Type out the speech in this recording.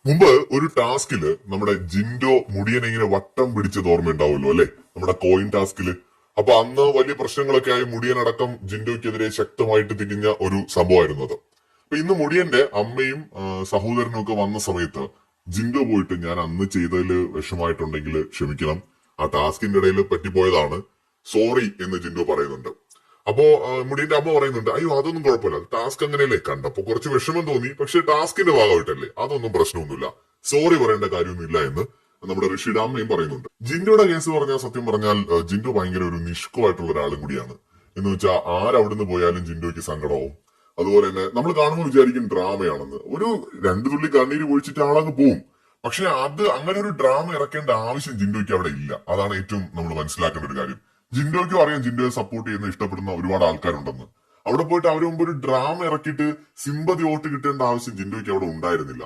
മുമ്പ് ഒരു ടാസ്കില് നമ്മുടെ ജിൻഡോ മുടിയനെ ഇങ്ങനെ വട്ടം പിടിച്ചത് ഓർമ്മയുണ്ടാവുമല്ലോ അല്ലെ, നമ്മുടെ കോയിൻ ടാസ്കില്. അപ്പൊ അന്ന് വലിയ പ്രശ്നങ്ങളൊക്കെ ആയി മുടിയനടക്കം ജിൻഡോയ്ക്കെതിരെ ശക്തമായിട്ട് തിരിഞ്ഞ ഒരു സംഭവമായിരുന്നു അത്. അപ്പൊ ഇന്ന് മുടിയന്റെ അമ്മയും സഹോദരനും ഒക്കെ വന്ന സമയത്ത് ജിൻഡോ പോയിട്ട് ഞാൻ അന്ന് ചെയ്തതിൽ വിഷമായിട്ടുണ്ടെങ്കിൽ ക്ഷമിക്കണം, ആ ടാസ്കിന്റെ ഇടയിൽ പറ്റിപ്പോയതാണ്, സോറി എന്ന് ജിൻഡോ പറയുന്നുണ്ട്. അപ്പോ മുടിയന്റെ അമ്മ പറയുന്നുണ്ട്, അയ്യോ അതൊന്നും കുഴപ്പമില്ല, ടാസ്ക് അങ്ങനെയല്ലേ, കണ്ടപ്പോ കുറച്ച് വിഷമം തോന്നി, പക്ഷെ ടാസ്കിന്റെ ഭാഗമായിട്ടല്ലേ, അതൊന്നും പ്രശ്നമൊന്നുമില്ല, സോറി പറയേണ്ട കാര്യമൊന്നുമില്ല എന്ന് നമ്മുടെ ഋഷിയുടെ അമ്മയും പറയുന്നുണ്ട്. ജിൻഡോയുടെ കേസ് പറഞ്ഞാൽ സത്യം പറഞ്ഞാൽ ജിൻഡോ ഭയങ്കര ഒരു നിഷ്കമായിട്ടുള്ള ഒരാളും കൂടിയാണ്. എന്ന് വെച്ചാൽ ആരവിടുന്ന് പോയാലും ജിൻഡോയ്ക്ക് സങ്കടവും. അതുപോലെ തന്നെ നമ്മൾ കാണുമ്പോൾ വിചാരിക്കും ഡ്രാമയാണെന്ന്. ഒരു രണ്ടു തുള്ളി കണ്ണീര് ഒഴിച്ചിട്ട് ആളങ്ങ് പോവും. പക്ഷെ അത് അങ്ങനെ ഒരു ഡ്രാമ ഇറക്കേണ്ട ആവശ്യം ജിൻഡോയ്ക്ക് അവിടെ ഇല്ല. അതാണ് ഏറ്റവും നമ്മൾ മനസ്സിലാക്കേണ്ട ഒരു കാര്യം. ജിൻഡോയ്ക്കും അറിയാം ജിൻഡോയെ സപ്പോർട്ട് ചെയ്യുന്ന ഇഷ്ടപ്പെടുന്ന ഒരുപാട് ആൾക്കാരുണ്ടെന്ന്. അവിടെ പോയിട്ട് അവര് മുമ്പ് ഒരു ഡ്രാമ ഇറക്കിയിട്ട് സിമ്പതി വോട്ട് കിട്ടേണ്ട ആവശ്യം ജിൻഡോയ്ക്ക് അവിടെ ഉണ്ടായിരുന്നില്ല.